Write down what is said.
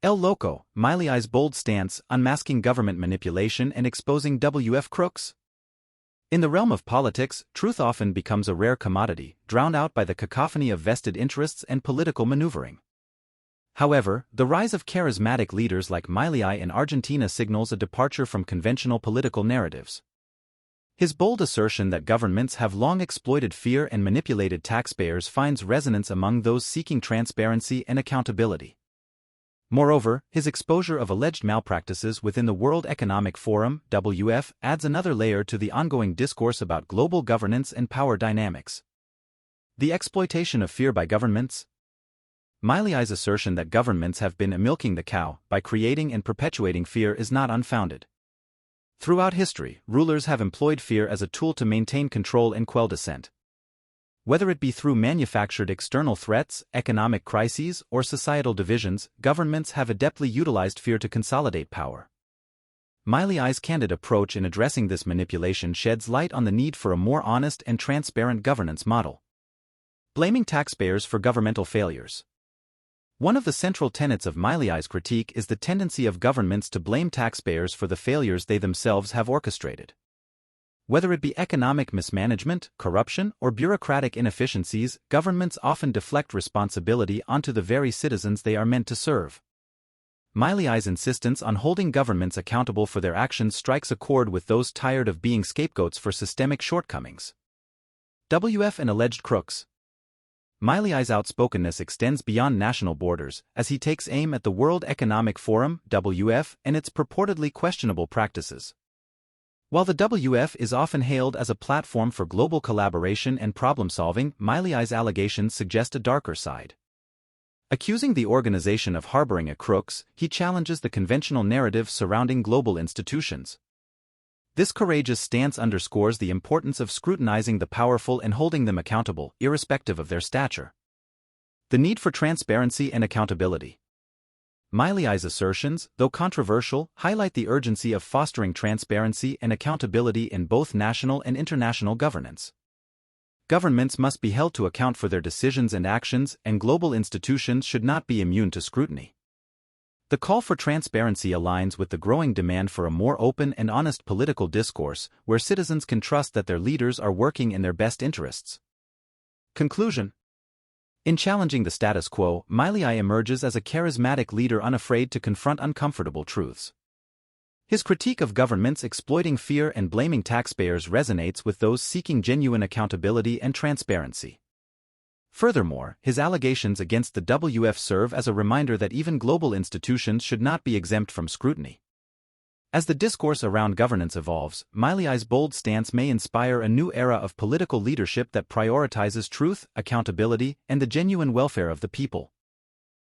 El Loco, Milei's bold stance, unmasking government manipulation and exposing WF crooks. In the realm of politics, truth often becomes a rare commodity, drowned out by the cacophony of vested interests and political maneuvering. However, the rise of charismatic leaders like Milei in Argentina signals a departure from conventional political narratives. His bold assertion that governments have long exploited fear and manipulated taxpayers finds resonance among those seeking transparency and accountability. Moreover, his exposure of alleged malpractices within the World Economic Forum (WEF) adds another layer to the ongoing discourse about global governance and power dynamics. The exploitation of fear by governments. Milei's assertion that governments have been milking the cow by creating and perpetuating fear is not unfounded. Throughout history, rulers have employed fear as a tool to maintain control and quell dissent. Whether it be through manufactured external threats, economic crises, or societal divisions, governments have adeptly utilized fear to consolidate power. Milei's candid approach in addressing this manipulation sheds light on the need for a more honest and transparent governance model. Blaming taxpayers for governmental failures. One of the central tenets of Milei's critique is the tendency of governments to blame taxpayers for the failures they themselves have orchestrated. Whether it be economic mismanagement, corruption, or bureaucratic inefficiencies, governments often deflect responsibility onto the very citizens they are meant to serve. Milei's insistence on holding governments accountable for their actions strikes a chord with those tired of being scapegoats for systemic shortcomings. WF and alleged crooks. Milei's outspokenness extends beyond national borders, as he takes aim at the World Economic Forum (WF) and its purportedly questionable practices. While the WF is often hailed as a platform for global collaboration and problem-solving, Milei's allegations suggest a darker side. Accusing the organization of harboring a crooks, he challenges the conventional narrative surrounding global institutions. This courageous stance underscores the importance of scrutinizing the powerful and holding them accountable, irrespective of their stature. The need for transparency and accountability. Milei's assertions, though controversial, highlight the urgency of fostering transparency and accountability in both national and international governance. Governments must be held to account for their decisions and actions, and global institutions should not be immune to scrutiny. The call for transparency aligns with the growing demand for a more open and honest political discourse, where citizens can trust that their leaders are working in their best interests. Conclusion. In challenging the status quo, Milei emerges as a charismatic leader unafraid to confront uncomfortable truths. His critique of governments exploiting fear and blaming taxpayers resonates with those seeking genuine accountability and transparency. Furthermore, his allegations against the WF serve as a reminder that even global institutions should not be exempt from scrutiny. As the discourse around governance evolves, Milei's bold stance may inspire a new era of political leadership that prioritizes truth, accountability, and the genuine welfare of the people.